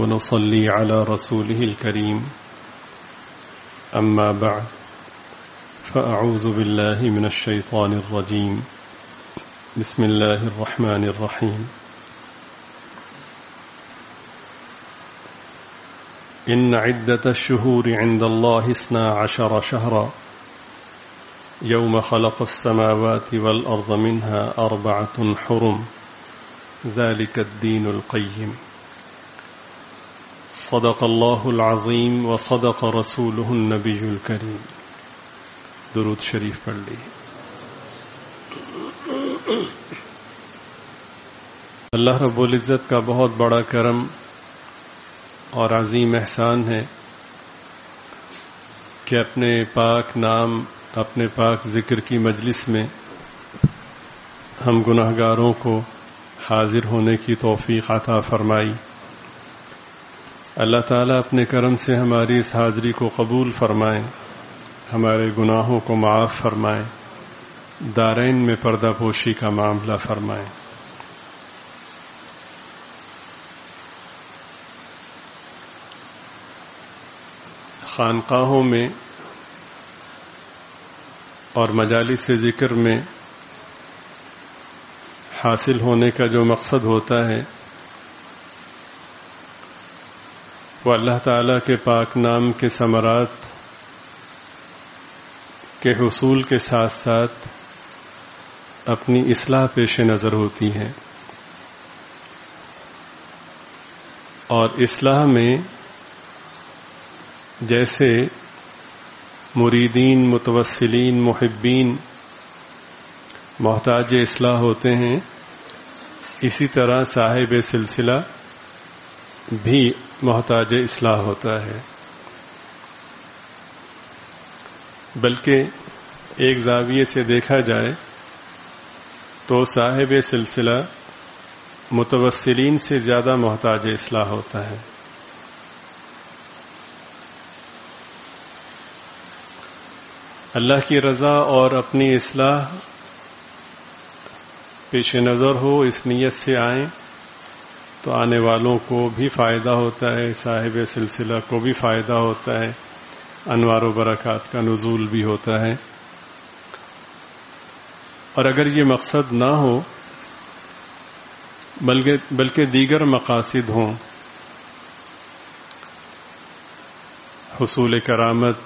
ونصلي على رسوله الكريم أما بعد فأعوذ بالله من الشيطان الرجيم بسم الله الرحمن الرحيم إن عدة الشهور عند الله 12 شهرا يوم خلق السماوات والأرض منها 4 حرم ذلك الدين القيم صدق الله العظيم وصدق رسوله النبي الكريم. درود شریف پڑھ لی. اللہ رب العزت کا بہت بڑا کرم اور عظیم احسان ہے کہ اپنے پاک نام، اپنے پاک ذکر کی مجلس میں ہم گناہگاروں کو حاضر ہونے کی توفیق عطا فرمائی. اللہ تعالیٰ اپنے کرم سے ہماری اس حاضری کو قبول فرمائیں، ہمارے گناہوں کو معاف فرمائیں، دارین میں پردہ پوشی کا معاملہ فرمائیں. خانقاہوں میں اور مجالس ذکر میں حاصل ہونے کا جو مقصد ہوتا ہے وہ اللہ تعالیٰ کے پاک نام کے ثمرات کے حصول کے ساتھ ساتھ اپنی اصلاح پیش نظر ہوتی ہے. اور اصلاح میں جیسے مریدین، متوسلین، محبین محتاج اصلاح ہوتے ہیں، اسی طرح صاحب سلسلہ بھی محتاج اصلاح ہوتا ہے. بلکہ ایک زاویے سے دیکھا جائے تو صاحب سلسلہ متوسلین سے زیادہ محتاج اصلاح ہوتا ہے. اللہ کی رضا اور اپنی اصلاح پیش نظر ہو، اس نیت سے آئیں تو آنے والوں کو بھی فائدہ ہوتا ہے، صاحب سلسلہ کو بھی فائدہ ہوتا ہے، انوار و برکات کا نزول بھی ہوتا ہے. اور اگر یہ مقصد نہ ہو بلکہ دیگر مقاصد ہوں، حصول کرامت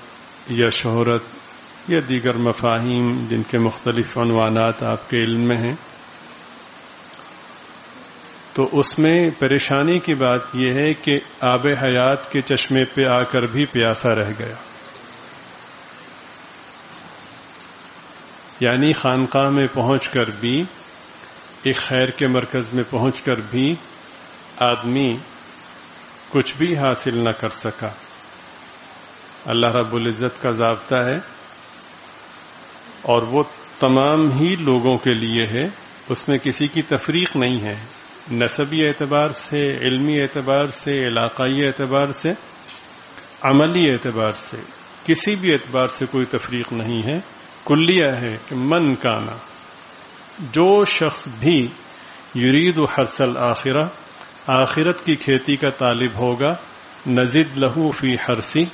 یا شہرت یا دیگر مفاہیم جن کے مختلف عنوانات آپ کے علم میں ہیں، تو اس میں پریشانی کی بات یہ ہے کہ آب حیات کے چشمے پہ آ کر بھی پیاسا رہ گیا. یعنی خانقاہ میں پہنچ کر بھی، ایک خیر کے مرکز میں پہنچ کر بھی آدمی کچھ بھی حاصل نہ کر سکا. اللہ رب العزت کا ضابطہ ہے اور وہ تمام ہی لوگوں کے لیے ہے، اس میں کسی کی تفریق نہیں ہے. نسبی اعتبار سے، علمی اعتبار سے، علاقائی اعتبار سے، عملی اعتبار سے، کسی بھی اعتبار سے کوئی تفریق نہیں ہے. کلیہ ہے کہ من کانا، جو شخص بھی یرید حرث الآخرہ، آخرت کی کھیتی کا طالب ہوگا، نزد لہو فی حرثی،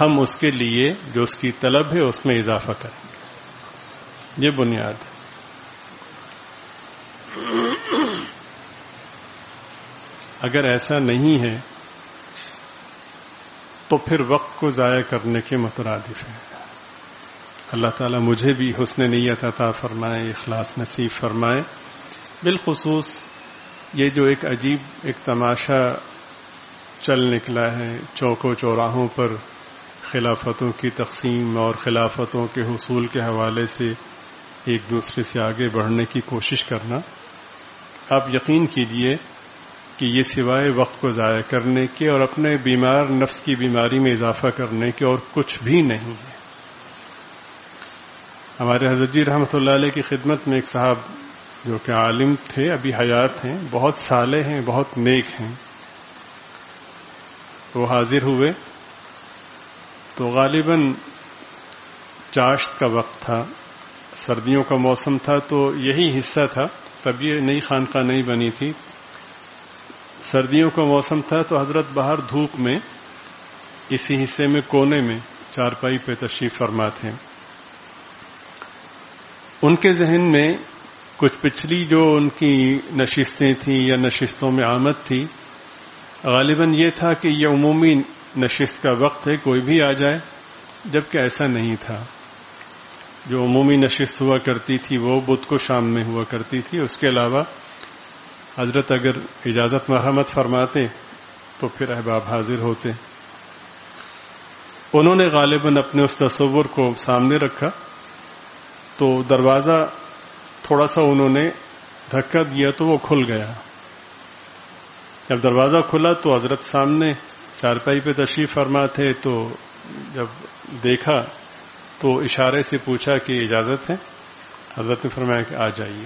ہم اس کے لیے جو اس کی طلب ہے اس میں اضافہ کریں گے. یہ بنیاد ہے. اگر ایسا نہیں ہے تو پھر وقت کو ضائع کرنے کے مترادف ہے. اللہ تعالیٰ مجھے بھی حسن نیت عطا فرمائے، اخلاص نصیب فرمائے. بالخصوص یہ جو ایک عجیب ایک تماشا چل نکلا ہے چوک و چوراہوں پر خلافتوں کی تقسیم اور خلافتوں کے حصول کے حوالے سے ایک دوسرے سے آگے بڑھنے کی کوشش کرنا، آپ یقین کیجئے کہ یہ سوائے وقت کو ضائع کرنے کے اور اپنے بیمار نفس کی بیماری میں اضافہ کرنے کے اور کچھ بھی نہیں ہے. ہمارے حضرت جی رحمۃ اللہ علیہ کی خدمت میں ایک صاحب جو کہ عالم تھے، ابھی حیات ہیں، بہت صالح ہیں، بہت نیک ہیں، وہ حاضر ہوئے تو غالباً چاشت کا وقت تھا، سردیوں کا موسم تھا، تو یہی حصہ تھا. تب یہ نئی خانقاہ نہیں بنی تھی، سردیوں کا موسم تھا تو حضرت باہر دھوپ میں اسی حصے میں کونے میں چارپائی پہ تشریف فرما تھے. ان کے ذہن میں کچھ پچھلی جو ان کی نشستیں تھیں یا نشستوں میں آمد تھی، غالباً یہ تھا کہ یہ عمومی نشست کا وقت ہے، کوئی بھی آ جائے، جبکہ ایسا نہیں تھا. جو عمومی نشست ہوا کرتی تھی وہ بدھ کو شام میں ہوا کرتی تھی. اس کے علاوہ حضرت اگر اجازت مرحمت فرماتے تو پھر احباب حاضر ہوتے. انہوں نے غالباً اپنے اس تصور کو سامنے رکھا تو دروازہ تھوڑا سا انہوں نے دھکا دیا تو وہ کھل گیا. جب دروازہ کھلا تو حضرت سامنے چارپائی پہ تشریف فرما تھے، تو جب دیکھا تو اشارے سے پوچھا کہ اجازت ہے. حضرت نے فرمایا کہ آ جائیے.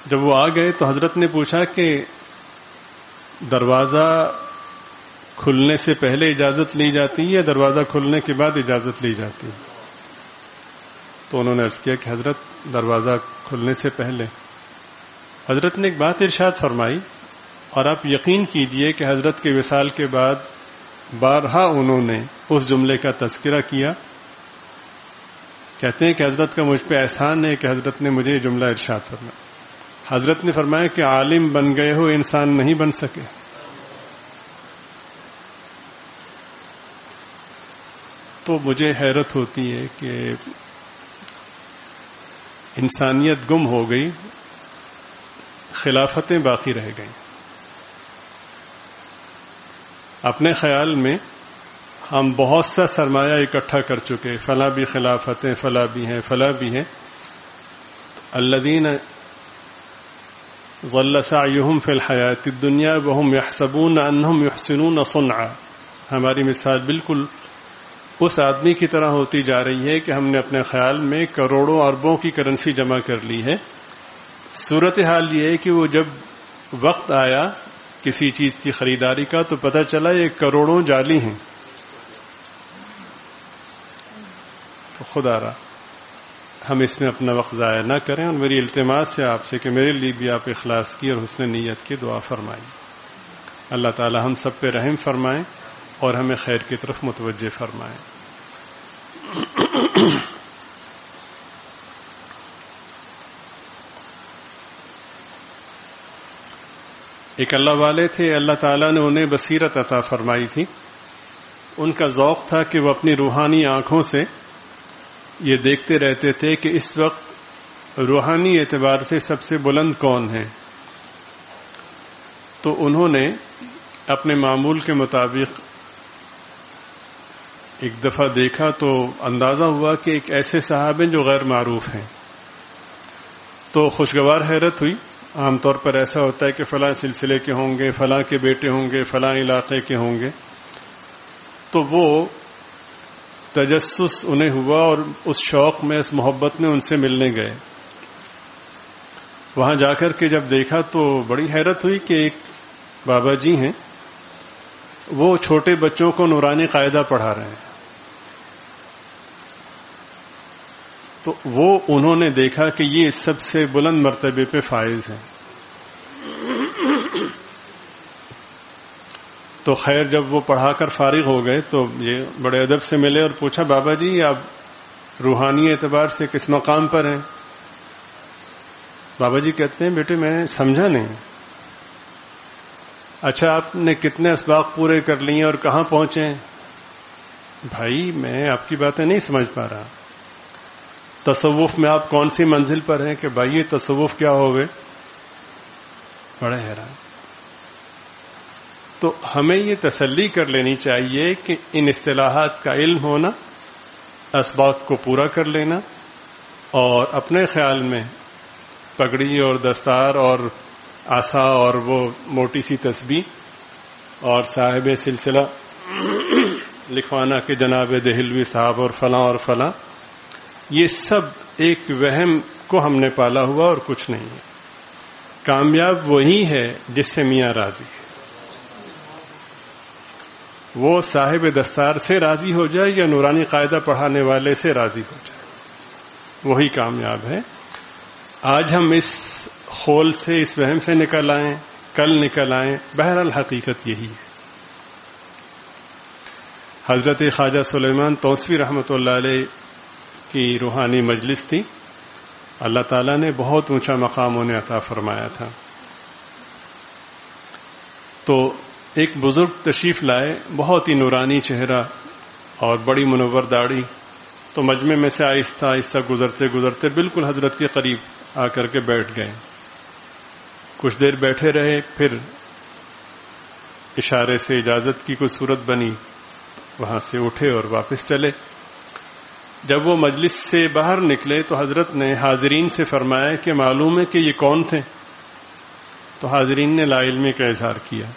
جب وہ آ گئے تو حضرت نے پوچھا کہ دروازہ کھلنے سے پہلے اجازت لی جاتی ہے یا دروازہ کھلنے کے بعد اجازت لی جاتی ہے؟ تو انہوں نے عرض کیا کہ حضرت دروازہ کھلنے سے پہلے. حضرت نے ایک بات ارشاد فرمائی، اور آپ یقین کیجئے کہ حضرت کے وصال کے بعد بارہا انہوں نے اس جملے کا تذکرہ کیا. کہتے ہیں کہ حضرت کا مجھ پہ احسان ہے کہ حضرت نے مجھے یہ جملہ ارشاد فرمایا. حضرت نے فرمایا کہ عالم بن گئے ہو، انسان نہیں بن سکے. تو مجھے حیرت ہوتی ہے کہ انسانیت گم ہو گئی، خلافتیں باقی رہ گئیں. اپنے خیال میں ہم بہت سا سرمایہ اکٹھا کر چکے، فلاں بھی خلافتیں، فلاں بھی ہیں، فلاں بھی ہیں. الذین ضل سعیہم فی الحیاۃ الدنیا وہم یحسبون انہم یحسنون صنعا. ہماری مثال بالکل اس آدمی کی طرح ہوتی جا رہی ہے کہ ہم نے اپنے خیال میں کروڑوں اربوں کی کرنسی جمع کر لی ہے. صورتحال یہ ہے کہ وہ جب وقت آیا کسی چیز کی خریداری کا تو پتہ چلا یہ کروڑوں جعلی ہیں. تو خدا را ہم اس میں اپنا وقت ضائع نہ کریں، اور میری التماس ہے آپ سے کہ میرے لیے بھی آپ اخلاص کی اور حسن نیت کی دعا فرمائیں. اللہ تعالی ہم سب پہ رحم فرمائیں اور ہمیں خیر کی طرف متوجہ فرمائیں. ایک اللہ والے تھے، اللہ تعالیٰ نے انہیں بصیرت عطا فرمائی تھی. ان کا ذوق تھا کہ وہ اپنی روحانی آنکھوں سے یہ دیکھتے رہتے تھے کہ اس وقت روحانی اعتبار سے سب سے بلند کون ہے. تو انہوں نے اپنے معمول کے مطابق ایک دفعہ دیکھا تو اندازہ ہوا کہ ایک ایسے صاحب ہیں جو غیر معروف ہیں. تو خوشگوار حیرت ہوئی. عام طور پر ایسا ہوتا ہے کہ فلاں سلسلے کے ہوں گے، فلاں کے بیٹے ہوں گے، فلاں علاقے کے ہوں گے. تو وہ تجسس انہیں ہوا اور اس شوق میں، اس محبت میں ان سے ملنے گئے. وہاں جا کر کے جب دیکھا تو بڑی حیرت ہوئی کہ ایک بابا جی ہیں، وہ چھوٹے بچوں کو نورانی قاعدہ پڑھا رہے ہیں. تو وہ انہوں نے دیکھا کہ یہ سب سے بلند مرتبے پہ فائز ہیں. تو خیر جب وہ پڑھا کر فارغ ہو گئے تو یہ بڑے ادب سے ملے اور پوچھا، بابا جی آپ روحانی اعتبار سے کس مقام پر ہیں؟ بابا جی کہتے ہیں بیٹے میں سمجھا نہیں. اچھا آپ نے کتنے اسباق پورے کر لیے اور کہاں پہنچے؟ بھائی میں آپ کی باتیں نہیں سمجھ پا رہا. تصوف میں آپ کون سی منزل پر ہیں؟ کہ بھائی یہ تصوف کیا ہوگے؟ بڑا حیران. تو ہمیں یہ تسلی کر لینی چاہیے کہ ان اصطلاحات کا علم ہونا، اسباق کو پورا کر لینا، اور اپنے خیال میں پگڑی اور دستار اور عصا اور وہ موٹی سی تسبیح اور صاحب سلسلہ لکھوانا کہ جناب دہلوی صاحب اور فلاں، یہ سب ایک وہم کو ہم نے پالا ہوا اور کچھ نہیں ہے. کامیاب وہی ہے جس سے میاں راضی ہے. وہ صاحب دستار سے راضی ہو جائے یا نورانی قاعدہ پڑھانے والے سے راضی ہو جائے، وہی کامیاب ہے. آج ہم اس خول سے، اس وہم سے نکل آئیں کل نکل آئیں، بہرحال حقیقت یہی ہے۔ حضرت خواجہ سلیمان توسوی رحمۃ اللہ علیہ کی روحانی مجلس تھی، اللہ تعالیٰ نے بہت اونچا مقام انہیں عطا فرمایا تھا۔ تو ایک بزرگ تشریف لائے، بہت ہی نورانی چہرہ اور بڑی منور داڑھی، تو مجمع میں سے آہستہ آہستہ گزرتے گزرتے بالکل حضرت کے قریب آ کر کے بیٹھ گئے۔ کچھ دیر بیٹھے رہے، پھر اشارے سے اجازت کی کوئی صورت بنی، وہاں سے اٹھے اور واپس چلے۔ جب وہ مجلس سے باہر نکلے تو حضرت نے حاضرین سے فرمایا کہ معلوم ہے کہ یہ کون تھے؟ تو حاضرین نے لا علمی کا اظہار کیا۔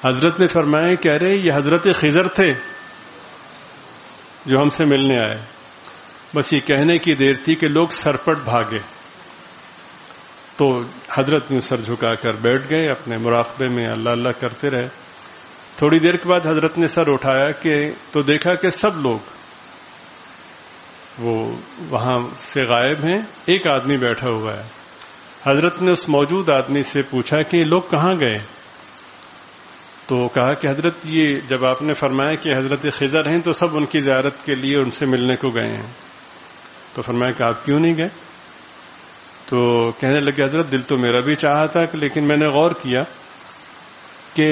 حضرت نے فرمایا کہ ارے یہ حضرت خضر تھے جو ہم سے ملنے آئے۔ بس یہ کہنے کی دیر تھی کہ لوگ سرپٹ بھاگے، تو حضرت نے سر جھکا کر بیٹھ گئے، اپنے مراقبے میں اللہ اللہ کرتے رہے۔ تھوڑی دیر کے بعد حضرت نے سر اٹھایا تو دیکھا کہ سب لوگ وہ وہاں سے غائب ہیں، ایک آدمی بیٹھا ہوا ہے۔ حضرت نے اس موجود آدمی سے پوچھا کہ یہ لوگ کہاں گئے؟ تو کہا کہ حضرت یہ جب آپ نے فرمایا کہ حضرت خضر ہیں تو سب ان کی زیارت کے لیے ان سے ملنے کو گئے ہیں۔ تو فرمایا کہ آپ کیوں نہیں گئے؟ تو کہنے لگے حضرت دل تو میرا بھی چاہا تھا، لیکن میں نے غور کیا کہ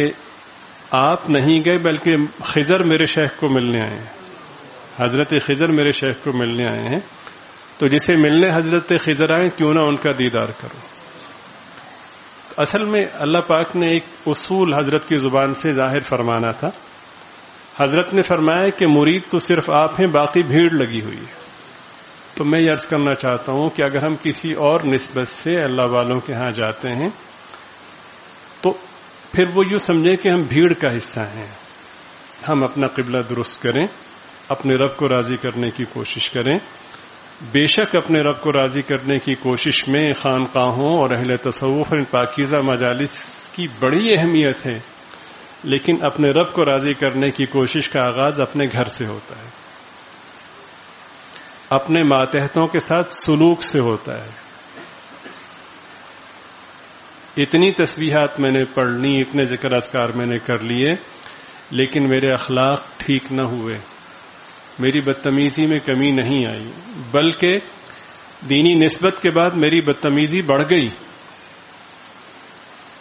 آپ نہیں گئے بلکہ خضر میرے شیخ کو ملنے آئے ہیں، حضرت خضر میرے شیخ کو ملنے آئے ہیں، تو جسے ملنے حضرت خضر آئے کیوں نہ ان کا دیدار کرو۔ اصل میں اللہ پاک نے ایک اصول حضرت کی زبان سے ظاہر فرمانا تھا۔ حضرت نے فرمایا کہ مرید تو صرف آپ ہیں، باقی بھیڑ لگی ہوئی ہے۔ تو میں یہ عرض کرنا چاہتا ہوں کہ اگر ہم کسی اور نسبت سے اللہ والوں کے ہاں جاتے ہیں تو پھر وہ یوں سمجھیں کہ ہم بھیڑ کا حصہ ہیں۔ ہم اپنا قبلہ درست کریں، اپنے رب کو راضی کرنے کی کوشش کریں۔ بے شک اپنے رب کو راضی کرنے کی کوشش میں خانقاہوں اور اہل تصوف اور پاکیزہ مجالس کی بڑی اہمیت ہے، لیکن اپنے رب کو راضی کرنے کی کوشش کا آغاز اپنے گھر سے ہوتا ہے، اپنے ماتحتوں کے ساتھ سلوک سے ہوتا ہے۔ اتنی تسبیحات میں نے پڑھ لی، اتنے ذکر اذکار میں نے کر لیے، لیکن میرے اخلاق ٹھیک نہ ہوئے، میری بدتمیزی میں کمی نہیں آئی، بلکہ دینی نسبت کے بعد میری بدتمیزی بڑھ گئی۔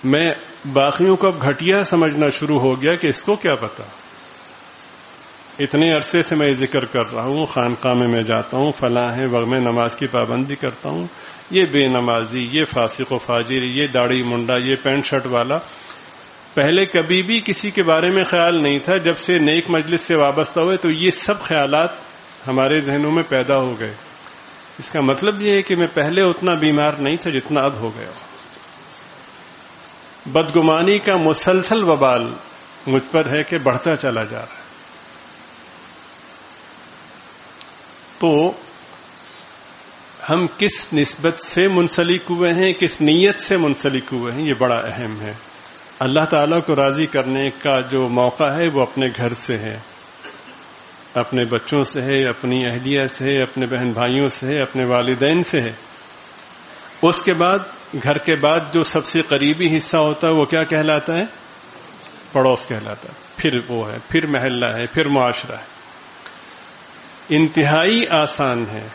میں باقیوں کو اب گھٹیا سمجھنا شروع ہو گیا کہ اس کو کیا پتا۔ اتنے عرصے سے میں ذکر کر رہا ہوں، خانقاہ میں جاتا ہوں، فلاں ہے وقت میں نماز کی پابندی کرتا ہوں، یہ بے نمازی، یہ فاسق و فاجر، یہ داڑھی منڈا، یہ پینٹ شرٹ والا، پہلے کبھی بھی کسی کے بارے میں خیال نہیں تھا۔ جب سے نیک مجلس سے وابستہ ہوئے تو یہ سب خیالات ہمارے ذہنوں میں پیدا ہو گئے۔ اس کا مطلب یہ ہے کہ میں پہلے اتنا بیمار نہیں تھا جتنا اب ہو گیا۔ بدگمانی کا مسلسل وبال مجھ پر ہے کہ بڑھتا چلا جا رہا ہے۔ تو ہم کس نسبت سے منسلک ہوئے ہیں، کس نیت سے منسلک ہوئے ہیں، یہ بڑا اہم ہے۔ اللہ تعالیٰ کو راضی کرنے کا جو موقع ہے وہ اپنے گھر سے ہے، اپنے بچوں سے ہے، اپنی اہلیہ سے ہے، اپنے بہن بھائیوں سے ہے، اپنے والدین سے ہے۔ اس کے بعد گھر کے بعد جو سب سے قریبی حصہ ہوتا ہے وہ کیا کہلاتا ہے؟ پڑوس کہلاتا ہے، پھر وہ ہے، پھر محلہ ہے، پھر معاشرہ ہے۔ انتہائی آسان ہے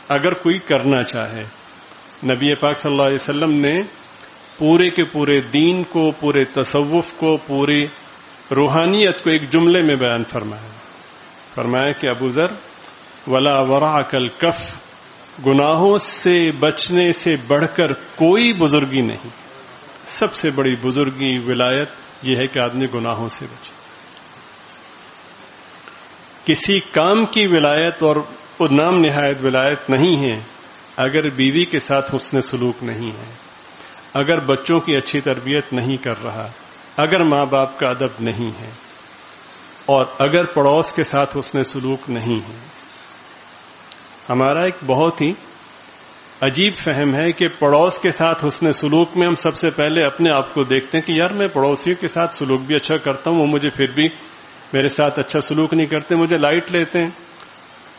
اگر کوئی کرنا چاہے۔ نبی پاک صلی اللہ علیہ وسلم نے پورے کے پورے دین کو، پورے تصوف کو، پوری روحانیت کو ایک جملے میں بیان فرمایا کہ ابو ذر ولا ورعک الکف، گناہوں سے بچنے سے بڑھ کر کوئی بزرگی نہیں۔ سب سے بڑی بزرگی ولایت یہ ہے کہ آدمی گناہوں سے بچے۔ کسی کام کی ولایت اور نام نہایت ولایت نہیں ہے اگر بیوی کے ساتھ حسن سلوک نہیں ہے، اگر بچوں کی اچھی تربیت نہیں کر رہا، اگر ماں باپ کا ادب نہیں ہے، اور اگر پڑوس کے ساتھ حسن سلوک نہیں ہے۔ ہمارا ایک بہت ہی عجیب فہم ہے کہ پڑوس کے ساتھ حسن سلوک میں ہم سب سے پہلے اپنے آپ کو دیکھتے ہیں کہ یار میں پڑوسیوں کے ساتھ سلوک بھی اچھا کرتا ہوں، وہ مجھے پھر بھی میرے ساتھ اچھا سلوک نہیں کرتے، مجھے لائٹ لیتے ہیں،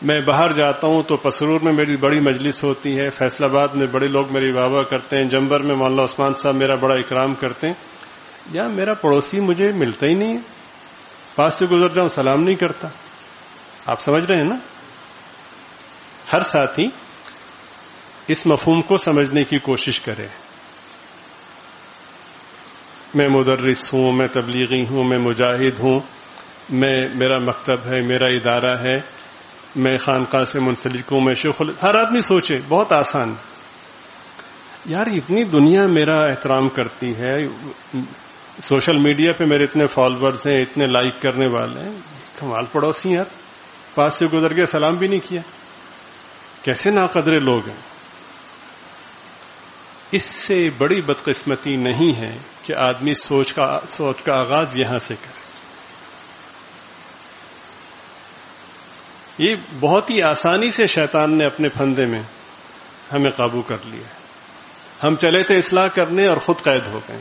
میں باہر جاتا ہوں تو پسرور میں میری بڑی مجلس ہوتی ہے، فیصل آباد میں بڑے لوگ میری واہ واہ کرتے ہیں، جمبر میں مولانا عثمان صاحب میرا بڑا اکرام کرتے ہیں، یا میرا پڑوسی مجھے ملتا ہی نہیں ہے، پاس سے گزر جاؤں سلام نہیں کرتا. آپ سمجھ رہے ہیں نا؟ ہر ساتھی اس مفہوم کو سمجھنے کی کوشش کرے. میں مدرس ہوں، میں تبلیغی ہوں، میں مجاہد ہوں، میرا مکتب ہے، میرا ادارہ ہے، میں خانقاہ سے منسلک ہوں، میں شیخ. ہر آدمی سوچے بہت آسان یار، اتنی دنیا میرا احترام کرتی ہے، سوشل میڈیا پہ میرے اتنے فالوورز ہیں، اتنے لائک کرنے والے ہیں، کمال پڑوسی یار پاس سے گزر کے سلام بھی نہیں کیا، کیسے ناقدرے لوگ ہیں. اس سے بڑی بدقسمتی نہیں ہے کہ آدمی سوچ کا آغاز یہاں سے کرے. یہ بہت ہی آسانی سے شیطان نے اپنے پھندے میں ہمیں قابو کر لیا. ہم چلے تھے اصلاح کرنے اور خود قید ہو گئے.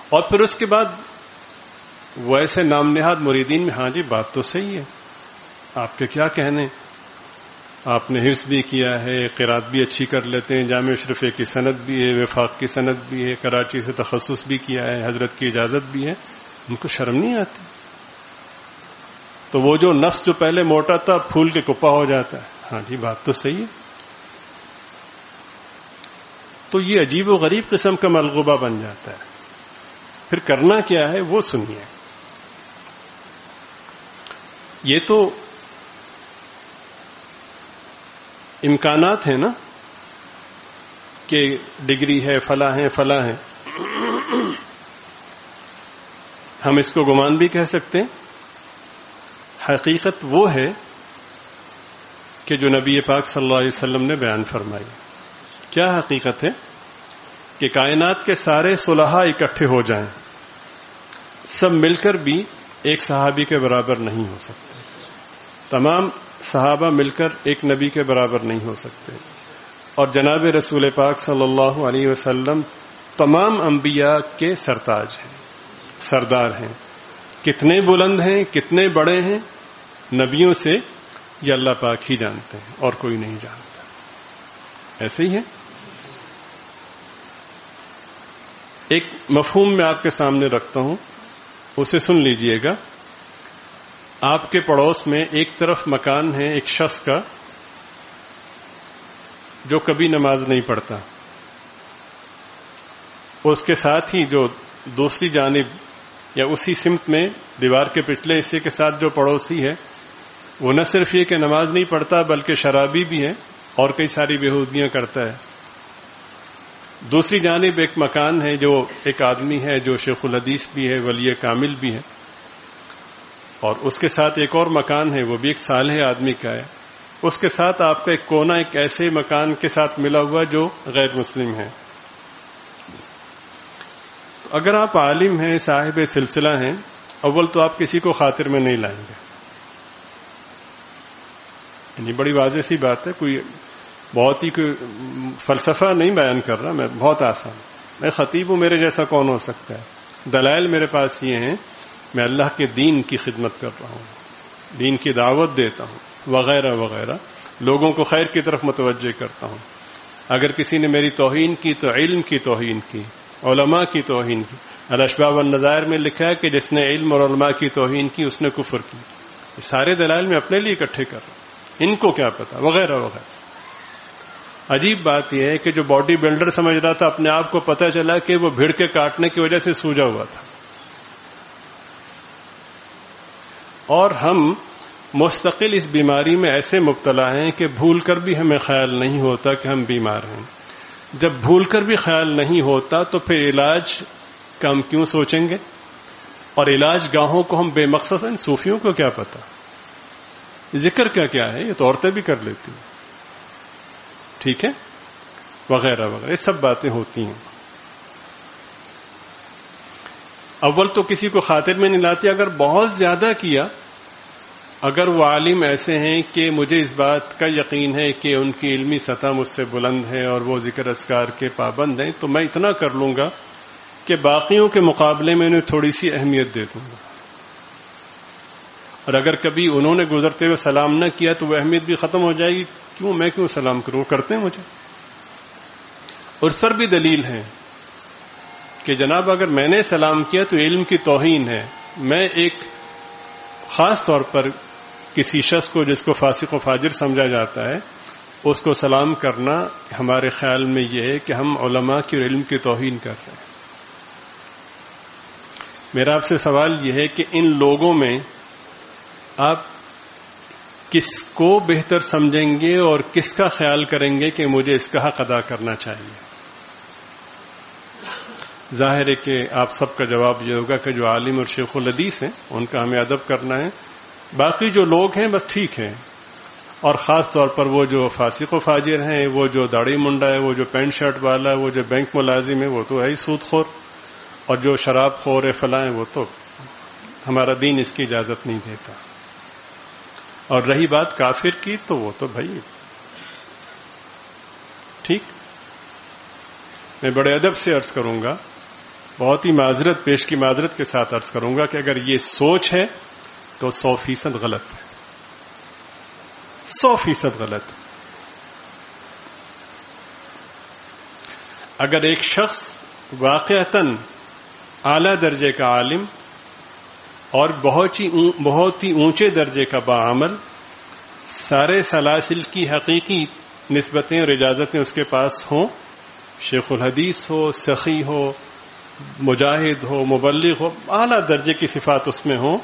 اور پھر اس کے بعد وہ ایسے نام نہاد مریدین میں، ہاں جی بات تو صحیح ہے، آپ کے کیا کہنے، آپ نے حفظ بھی کیا ہے، قرات بھی اچھی کر لیتے ہیں، جامع اشرفیہ کی سند بھی ہے، وفاق کی سند بھی ہے، کراچی سے تخصص بھی کیا ہے، حضرت کی اجازت بھی ہے، ان کو شرم نہیں آتی؟ تو وہ جو نفس جو پہلے موٹا تھا پھول کے کپا ہو جاتا ہے. ہاں جی بات تو صحیح ہے. تو یہ عجیب و غریب قسم کا ملغوبہ بن جاتا ہے. پھر کرنا کیا ہے وہ سنیے. یہ تو امکانات ہیں نا کہ ڈگری ہے، فلاں ہے، فلاں ہے. ہم اس کو گمان بھی کہہ سکتے ہیں. حقیقت وہ ہے کہ جو نبی پاک صلی اللہ علیہ وسلم نے بیان فرمائی. کیا حقیقت ہے؟ کہ کائنات کے سارے صلحاء اکٹھے ہو جائیں، سب مل کر بھی ایک صحابی کے برابر نہیں ہو سکتے. تمام صحابہ مل کر ایک نبی کے برابر نہیں ہو سکتے. اور جناب رسول پاک صلی اللہ علیہ وسلم تمام انبیاء کے سرتاج ہیں، سردار ہیں. کتنے بلند ہیں، کتنے بڑے ہیں، نبیوں سے یہ اللہ پاک ہی جانتے ہیں اور کوئی نہیں جانتا. ایسے ہی ہے. ایک مفہوم میں آپ کے سامنے رکھتا ہوں، اسے سن لیجئے گا. آپ کے پڑوس میں ایک طرف مکان ہے ایک شخص کا جو کبھی نماز نہیں پڑھتا، اس کے ساتھ ہی جو دوسری جانب یا اسی سمت میں دیوار کے پچھلے حصے کے ساتھ جو پڑوسی ہے وہ نہ صرف یہ کہ نماز نہیں پڑھتا بلکہ شرابی بھی ہے اور کئی ساری بےہودگیاں کرتا ہے. دوسری جانب ایک مکان ہے جو ایک آدمی ہے جو شیخ الحدیث بھی ہے، ولی کامل بھی ہے، اور اس کے ساتھ ایک اور مکان ہے وہ بھی ایک صالح آدمی کا ہے. اس کے ساتھ آپ کا ایک کونا ایک ایسے مکان کے ساتھ ملا ہوا جو غیر مسلم ہے. تو اگر آپ عالم ہیں، صاحب سلسلہ ہیں، اول تو آپ کسی کو خاطر میں نہیں لائیں گے. یعنی بڑی واضح سی بات ہے، کوئی بہت ہی کوئی فلسفہ نہیں بیان کر رہا میں، بہت آسان. میں خطیب ہوں، میرے جیسا کون ہو سکتا ہے؟ دلائل میرے پاس یہ ہیں، میں اللہ کے دین کی خدمت کر رہا ہوں، دین کی دعوت دیتا ہوں وغیرہ وغیرہ، لوگوں کو خیر کی طرف متوجہ کرتا ہوں. اگر کسی نے میری توہین کی تو علم کی توہین کی، علماء کی توہین کی. الاشباح والنظائر میں لکھا ہے کہ جس نے علم اور علماء کی توہین کی اس نے کفر کی. یہ سارے دلائل میں اپنے لیے اکٹھے کر رہا ہوں، ان کو کیا پتا وغیرہ وغیرہ. عجیب بات یہ ہے کہ جو باڈی بلڈر سمجھ رہا تھا اپنے آپ کو پتہ چلا کہ وہ بھیڑ کے کاٹنے کی وجہ سے سوجا ہوا تھا. اور ہم مستقل اس بیماری میں ایسے مبتلا ہیں کہ بھول کر بھی ہمیں خیال نہیں ہوتا کہ ہم بیمار ہیں. جب بھول کر بھی خیال نہیں ہوتا تو پھر علاج کا ہم کیوں سوچیں گے؟ اور علاج گاہوں کو ہم بے مقصد ہیں. صوفیوں کو کیا پتا ذکر کیا ہے، یہ تو عورتیں بھی کر لیتی ہیں، ٹھیک ہے، وغیرہ وغیرہ، یہ سب باتیں ہوتی ہیں. اول تو کسی کو خاطر میں نہیں لاتے. اگر بہت زیادہ کیا، اگر وہ عالم ایسے ہیں کہ مجھے اس بات کا یقین ہے کہ ان کی علمی سطح مجھ سے بلند ہے اور وہ ذکر اذکار کے پابند ہیں، تو میں اتنا کر لوں گا کہ باقیوں کے مقابلے میں انہیں تھوڑی سی اہمیت دے دوں گا. اور اگر کبھی انہوں نے گزرتے ہوئے سلام نہ کیا تو وہ اہمیت بھی ختم ہو جائے گی، میں کیوں سلام کروں، وہ کرتے ہیں مجھے. اور اس پر بھی دلیل ہے کہ جناب اگر میں نے سلام کیا تو علم کی توہین ہے. میں ایک خاص طور پر کسی شخص کو جس کو فاسق و فاجر سمجھا جاتا ہے اس کو سلام کرنا ہمارے خیال میں یہ ہے کہ ہم علماء کی اور علم کی توہین کر رہے ہیں. میرا آپ سے سوال یہ ہے کہ ان لوگوں میں آپ کس کو بہتر سمجھیں گے اور کس کا خیال کریں گے کہ مجھے اس کا حق ادا کرنا چاہیے؟ ظاہر ہے کہ آپ سب کا جواب یہ ہوگا کہ جو عالم اور شیخ الحدیث ہیں ان کا ہمیں ادب کرنا ہے، باقی جو لوگ ہیں بس ٹھیک ہیں. اور خاص طور پر وہ جو فاسق و فاجر ہیں، وہ جو داڑھی منڈا ہے، وہ جو پینٹ شرٹ والا ہے، وہ جو بینک ملازم ہے، وہ تو ہے ہی سود خور، اور جو شراب خور ہے فلاں وہ تو ہمارا دین اس کی اجازت نہیں دیتا. اور رہی بات کافر کی تو وہ تو بھائی ٹھیک، میں بڑے ادب سے عرض کروں گا، بہت ہی معذرت پیش کی معذرت کے ساتھ عرض کروں گا کہ اگر یہ سوچ ہے تو 100% غلط ہے، 100% غلط. اگر ایک شخص واقعتاً اعلی درجے کا عالم اور بہت ہی اونچے درجے کا باعمل، سارے سلاسل کی حقیقی نسبتیں اور اجازتیں اس کے پاس ہوں، شیخ الحدیث ہو، سخی ہو، مجاہد ہو، مبلغ ہو، اعلی درجے کی صفات اس میں ہوں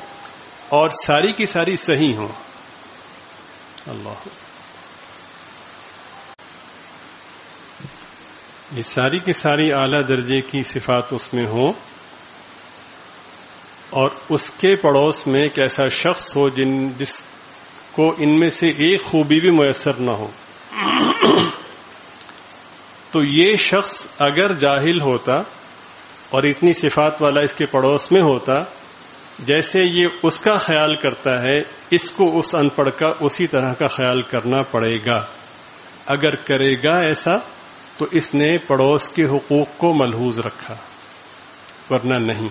اور ساری کی ساری صحیح ہوں، اللہ یہ ساری کی ساری اعلی درجے کی صفات اس میں ہوں اور اس کے پڑوس میں ایک ایسا شخص ہو جس کو ان میں سے ایک خوبی بھی میسر نہ ہو، تو یہ شخص اگر جاہل ہوتا اور اتنی صفات والا اس کے پڑوس میں ہوتا، جیسے یہ اس کا خیال کرتا ہے اس کو اس ان پڑھ کا اسی طرح کا خیال کرنا پڑے گا. اگر کرے گا ایسا تو اس نے پڑوس کے حقوق کو ملحوظ رکھا، ورنہ نہیں.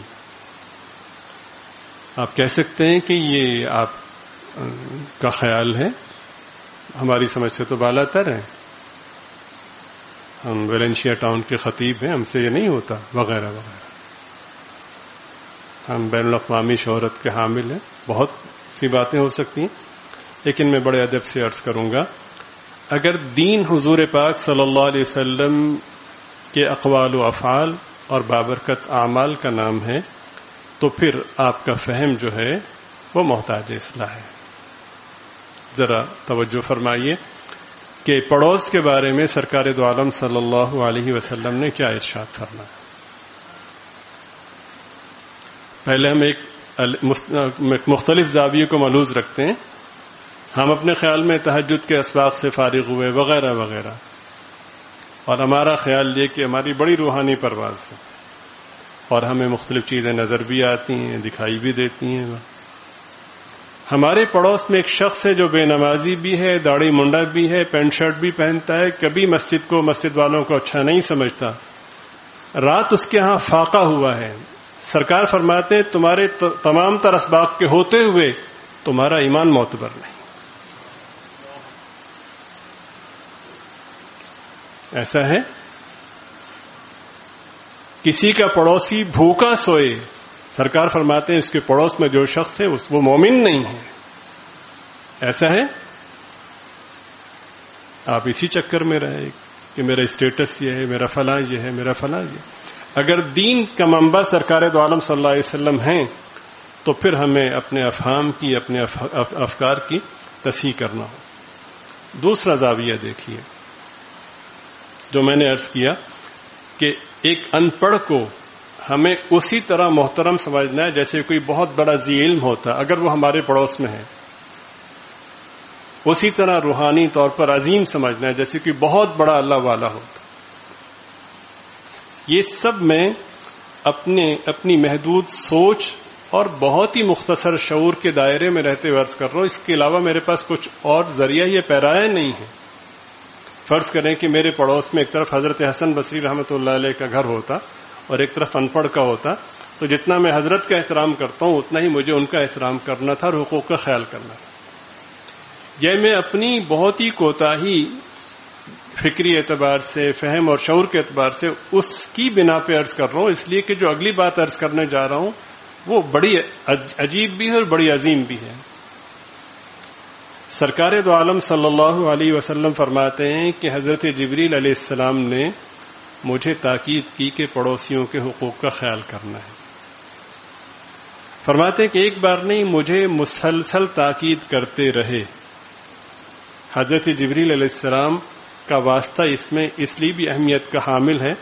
آپ کہہ سکتے ہیں کہ یہ آپ کا خیال ہے، ہماری سمجھ سے تو بالا تر ہے، ہم ویلنشیا ٹاؤن کے خطیب ہیں، ہم سے یہ نہیں ہوتا وغیرہ وغیرہ، ہم بین الاقوامی شہرت کے حامل ہیں، بہت سی باتیں ہو سکتی ہیں. لیکن میں بڑے ادب سے عرض کروں گا، اگر دین حضور پاک صلی اللہ علیہ وسلم کے اقوال و افعال اور بابرکت اعمال کا نام ہے تو پھر آپ کا فہم جو ہے وہ محتاج اصلاح ہے. ذرا توجہ فرمائیے کہ پڑوس کے بارے میں سرکار دو عالم صلی اللہ علیہ وسلم نے کیا ارشاد فرمایا. پہلے ہم ایک مختلف زاویے کو ملحوظ رکھتے ہیں. ہم اپنے خیال میں تہجد کے اسباق سے فارغ ہوئے وغیرہ وغیرہ، اور ہمارا خیال یہ کہ ہماری بڑی روحانی پرواز ہے اور ہمیں مختلف چیزیں نظر بھی آتی ہیں، دکھائی بھی دیتی ہیں. ہمارے پڑوس میں ایک شخص ہے جو بے نمازی بھی ہے، داڑھی منڈا بھی ہے، پینٹ شرٹ بھی پہنتا ہے، کبھی مسجد کو مسجد والوں کو اچھا نہیں سمجھتا، رات اس کے ہاں فاقہ ہوا ہے. سرکار فرماتے ہیں تمہارے تمام تر اسباق کے ہوتے ہوئے تمہارا ایمان معتبر نہیں. ایسا ہے کسی کا پڑوسی بھوکا سوئے، سرکار فرماتے ہیں اس کے پڑوس میں جو شخص ہے وہ مومن نہیں ہے. ایسا ہے؟ آپ اسی چکر میں رہے کہ میرا اسٹیٹس یہ ہے، میرا فلاں یہ ہے، میرا فلاں یہ. اگر دین کا منبع سرکار دو عالم صلی اللہ علیہ وسلم ہیں تو پھر ہمیں اپنے افہام کی، اپنے افکار کی تصحیح کرنا ہو. دوسرا زاویہ دیکھیے جو میں نے عرض کیا کہ ایک ان پڑھ کو ہمیں اسی طرح محترم سمجھنا ہے جیسے کوئی بہت بڑا ذی علم ہوتا اگر وہ ہمارے پڑوس میں ہے، اسی طرح روحانی طور پر عظیم سمجھنا ہے جیسے کوئی بہت بڑا اللہ والا ہوتا. یہ سب میں اپنی محدود سوچ اور بہت ہی مختصر شعور کے دائرے میں رہتے ہوئے عرض کر رہا ہوں. اس کے علاوہ میرے پاس کچھ اور ذریعہ یہ پیرایا نہیں ہے. فرض کریں کہ میرے پڑوس میں ایک طرف حضرت حسن بصری رحمۃ اللہ علیہ کا گھر ہوتا اور ایک طرف ان پڑھ کا ہوتا تو جتنا میں حضرت کا احترام کرتا ہوں اتنا ہی مجھے ان کا احترام کرنا تھا اور حقوق کا خیال کرنا تھا. یہ میں اپنی بہت ہی کوتاہی فکری اعتبار سے، فہم اور شعور کے اعتبار سے اس کی بنا پہ عرض کر رہا ہوں، اس لیے کہ جو اگلی بات عرض کرنے جا رہا ہوں وہ بڑی عجیب بھی ہے اور بڑی عظیم بھی ہے. سرکار دو عالم صلی اللہ علیہ وسلم فرماتے ہیں کہ حضرت جبریل علیہ السلام نے مجھے تاکید کی کہ پڑوسیوں کے حقوق کا خیال کرنا ہے. فرماتے ہیں کہ ایک بار نہیں، مجھے مسلسل تاکید کرتے رہے. حضرت جبریل علیہ السلام کا واسطہ اس میں اس لیے بھی اہمیت کا حامل ہے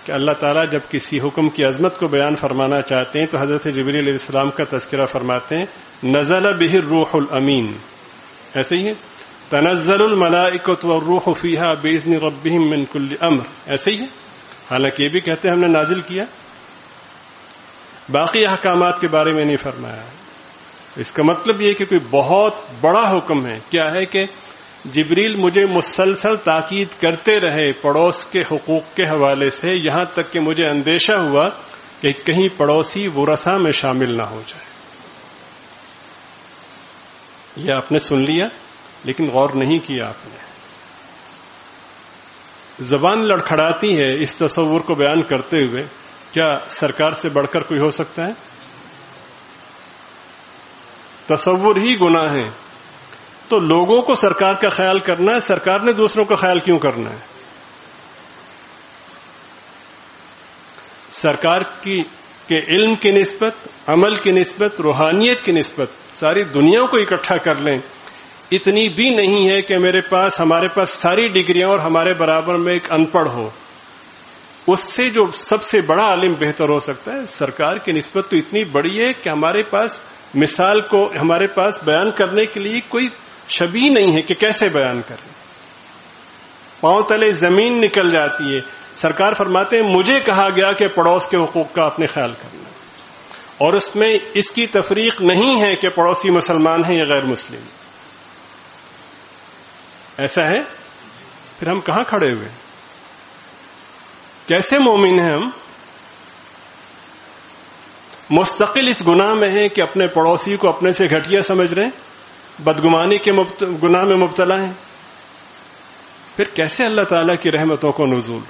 کہ اللہ تعالیٰ جب کسی حکم کی عظمت کو بیان فرمانا چاہتے ہیں تو حضرت جبریل علیہ السلام کا تذکرہ فرماتے ہیں نزل به الروح الامین. ایسے ہی ہے تنزل الملائکۃ والروح فیہا باذن ربہم من کل امر. ایسے ہی ہے، حالانکہ یہ بھی کہتے ہیں ہم نے نازل کیا، باقی احکامات کے بارے میں نہیں فرمایا. اس کا مطلب یہ کہ کوئی بہت بڑا حکم ہے. کیا ہے کہ جبریل مجھے مسلسل تاکید کرتے رہے پڑوس کے حقوق کے حوالے سے، یہاں تک کہ مجھے اندیشہ ہوا کہ کہیں پڑوسی ورثہ میں شامل نہ ہو جائے. یہ آپ نے سن لیا لیکن غور نہیں کیا آپ نے. زبان لڑکھڑاتی ہے اس تصور کو بیان کرتے ہوئے، کیا سرکار سے بڑھ کر کوئی ہو سکتا ہے؟ تصور ہی گناہ ہے. تو لوگوں کو سرکار کا خیال کرنا ہے، سرکار نے دوسروں کا خیال کیوں کرنا ہے؟ سرکار کے علم کی نسبت، عمل کی نسبت، روحانیت کی نسبت ساری دنیا کو اکٹھا کر لیں، اتنی بھی نہیں ہے کہ ہمارے پاس ساری ڈگریاں اور ہمارے برابر میں ایک ان پڑھ ہو. اس سے جو سب سے بڑا عالم بہتر ہو سکتا ہے، سرکار کی نسبت تو اتنی بڑی ہے کہ ہمارے پاس مثال کو ہمارے پاس بیان کرنے کے لیے کوئی شبیہ نہیں ہے کہ کیسے بیان کریں. پاؤں تلے زمین نکل جاتی ہے. سرکار فرماتے ہیں مجھے کہا گیا کہ پڑوس کے حقوق کا اپنے خیال کرنا، اور اس میں اس کی تفریق نہیں ہے کہ پڑوسی مسلمان ہیں یا غیر مسلم. ایسا ہے؟ پھر ہم کہاں کھڑے ہوئے؟ کیسے مومن ہیں ہم؟ مستقل اس گناہ میں ہیں کہ اپنے پڑوسی کو اپنے سے گھٹیا سمجھ رہے ہیں، بدگمانی کے گناہ میں مبتلا ہیں. پھر کیسے اللہ تعالیٰ کی رحمتوں کو نزول؟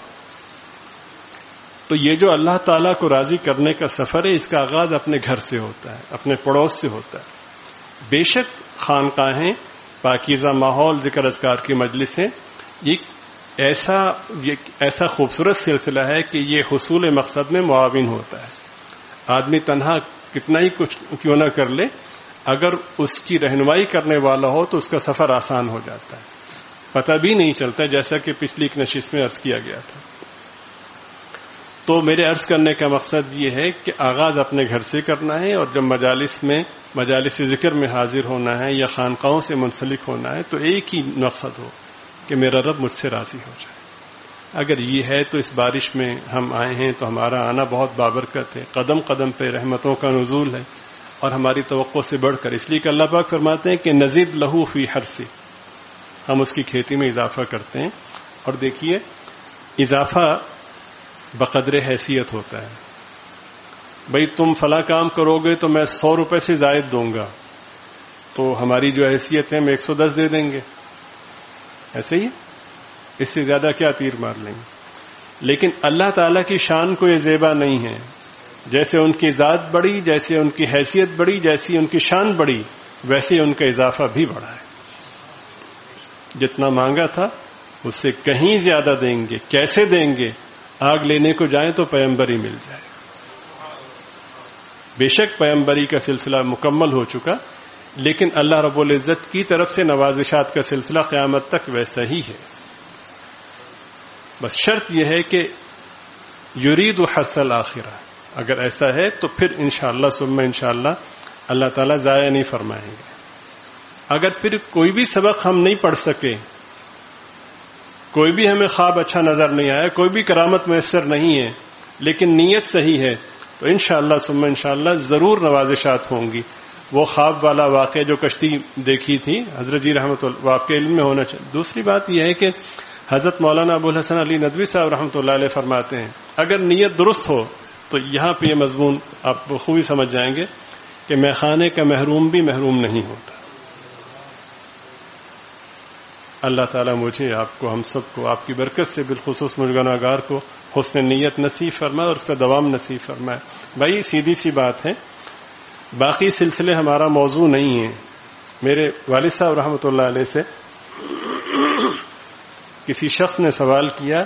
تو یہ جو اللہ تعالیٰ کو راضی کرنے کا سفر ہے، اس کا آغاز اپنے گھر سے ہوتا ہے، اپنے پڑوس سے ہوتا ہے. بے شک خانقاہیں، پاکیزہ ماحول، ذکر اذکار کی مجلسیں، یہ ایسا خوبصورت سلسلہ ہے کہ یہ حصول مقصد میں معاون ہوتا ہے. آدمی تنہا کتنا ہی کچھ کیوں نہ کر لے، اگر اس کی رہنمائی کرنے والا ہو تو اس کا سفر آسان ہو جاتا ہے، پتہ بھی نہیں چلتا، جیسا کہ پچھلی ایک نشست میں عرض کیا گیا تھا. تو میرے عرض کرنے کا مقصد یہ ہے کہ آغاز اپنے گھر سے کرنا ہے، اور جب مجالس ذکر میں حاضر ہونا ہے یا خانقاہوں سے منسلک ہونا ہے تو ایک ہی مقصد ہو کہ میرا رب مجھ سے راضی ہو جائے. اگر یہ ہے تو اس بارش میں ہم آئے ہیں تو ہمارا آنا بہت بابرکت ہے، قدم قدم پہ رحمتوں کا نزول ہے، اور ہماری توقع سے بڑھ کر، اس لیے کہ اللہ پاک فرماتے ہیں کہ نزید لہو فی حرثی، ہم اس کی کھیتی میں اضافہ کرتے ہیں. اور دیکھیے اضافہ بقدر حیثیت ہوتا ہے. بھئی تم فلاں کام کرو گے تو میں 100 روپے سے زائد دوں گا، تو ہماری جو حیثیت ہے ہم 110 دے دیں گے. ایسے ہی اس سے زیادہ کیا تیر مار لیں گے. لیکن اللہ تعالیٰ کی شان کو یہ زیبا نہیں ہے. جیسے ان کی ذات بڑی، جیسے ان کی حیثیت بڑی، جیسی ان کی شان بڑی، ویسے ان کا اضافہ بھی بڑا ہے. جتنا مانگا تھا اس سے کہیں زیادہ دیں گے. کیسے دیں گے؟ آگ لینے کو جائیں تو پیمبری مل جائے. بے شک پیمبری کا سلسلہ مکمل ہو چکا، لیکن اللہ رب العزت کی طرف سے نوازشات کا سلسلہ قیامت تک ویسا ہی ہے. بس شرط یہ ہے کہ یرید حرث الآخرہ. اگر ایسا ہے تو پھر انشاءاللہ ثم انشاءاللہ اللہ تعالیٰ ضائع نہیں فرمائیں گے. اگر پھر کوئی بھی سبق ہم نہیں پڑھ سکے، کوئی بھی ہمیں خواب اچھا نظر نہیں آیا، کوئی بھی کرامت میسر نہیں ہے، لیکن نیت صحیح ہے، تو انشاءاللہ ثم انشاءاللہ ضرور نوازشات ہوں گی. وہ خواب والا واقعہ جو کشتی دیکھی تھی حضرت جی رحمۃ اللہ، آپ کے علم میں ہونا چاہیے. دوسری بات یہ ہے کہ حضرت مولانا ابو الحسن علی ندوی صاحب رحمۃ اللہ علیہ فرماتے ہیں اگر نیت درست ہو تو یہاں پہ یہ مضمون آپ خوبی سمجھ جائیں گے کہ میخانے کا محروم بھی محروم نہیں ہوتا. اللہ تعالیٰ مجھے آپ کو ہم سب کو آپ کی برکت سے بالخصوص مجھ گناہگار کو حسن نیت نصیب فرمائے اور اس پہ دوام نصیب فرمائے. بھائی سیدھی سی بات ہے, باقی سلسلے ہمارا موضوع نہیں ہے. میرے والد صاحب رحمۃ اللہ علیہ سے کسی شخص نے سوال کیا,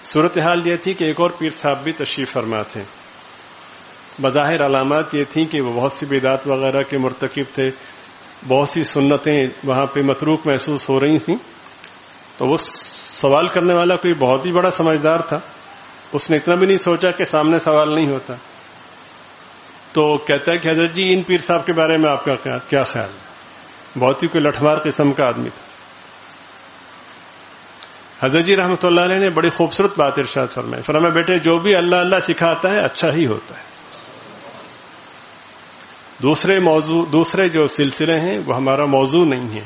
صورتحال یہ تھی کہ ایک اور پیر صاحب بھی تشریف فرما تھے. بظاہر علامات یہ تھیں کہ وہ بہت سی بدعات وغیرہ کے مرتکب تھے, بہت سی سنتیں وہاں پہ متروک محسوس ہو رہی تھیں. تو وہ سوال کرنے والا کوئی بہت ہی بڑا سمجھدار تھا, اس نے اتنا بھی نہیں سوچا کہ سامنے سوال نہیں ہوتا. تو کہتا ہے کہ حضرت جی ان پیر صاحب کے بارے میں آپ کا کیا خیال ہے؟ بہت ہی کوئی لٹھمار قسم کا آدمی تھا. حضرت جی رحمۃ اللہ علیہ نے بڑی خوبصورت بات ارشاد فرمائی. فرمایا بیٹے جو بھی اللہ اللہ سکھاتا ہے اچھا ہی ہوتا ہے. دوسرے جو سلسلے ہیں وہ ہمارا موضوع نہیں ہے.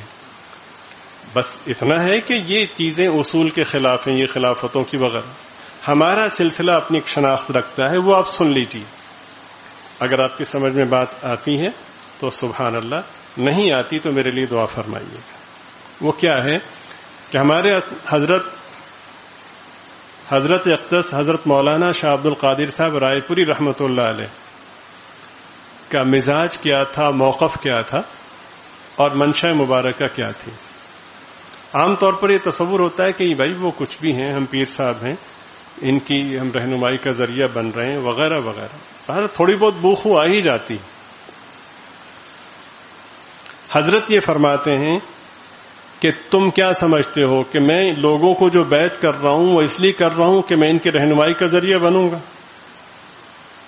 بس اتنا ہے کہ یہ چیزیں اصول کے خلاف ہیں, یہ خلافتوں کی وغیرہ. ہمارا سلسلہ اپنی شناخت رکھتا ہے, وہ آپ سن لیجیے. اگر آپ کی سمجھ میں بات آتی ہے تو سبحان اللہ, نہیں آتی تو میرے لیے دعا فرمائیے گا. وہ کیا ہے کہ ہمارے حضرت اقدس حضرت مولانا شاہ عبد القادر صاحب رائے پوری رحمۃ اللہ علیہ کا مزاج کیا تھا, موقف کیا تھا, اور منشا مبارکہ کیا تھی. عام طور پر یہ تصور ہوتا ہے کہ بھائی وہ کچھ بھی ہیں, ہم پیر صاحب ہیں, ان کی ہم رہنمائی کا ذریعہ بن رہے ہیں وغیرہ وغیرہ. تھوڑی بہت بوخو آ ہی جاتی. حضرت یہ فرماتے ہیں کہ تم کیا سمجھتے ہو کہ میں لوگوں کو جو بیعت کر رہا ہوں وہ اس لیے کر رہا ہوں کہ میں ان کی رہنمائی کا ذریعہ بنوں گا,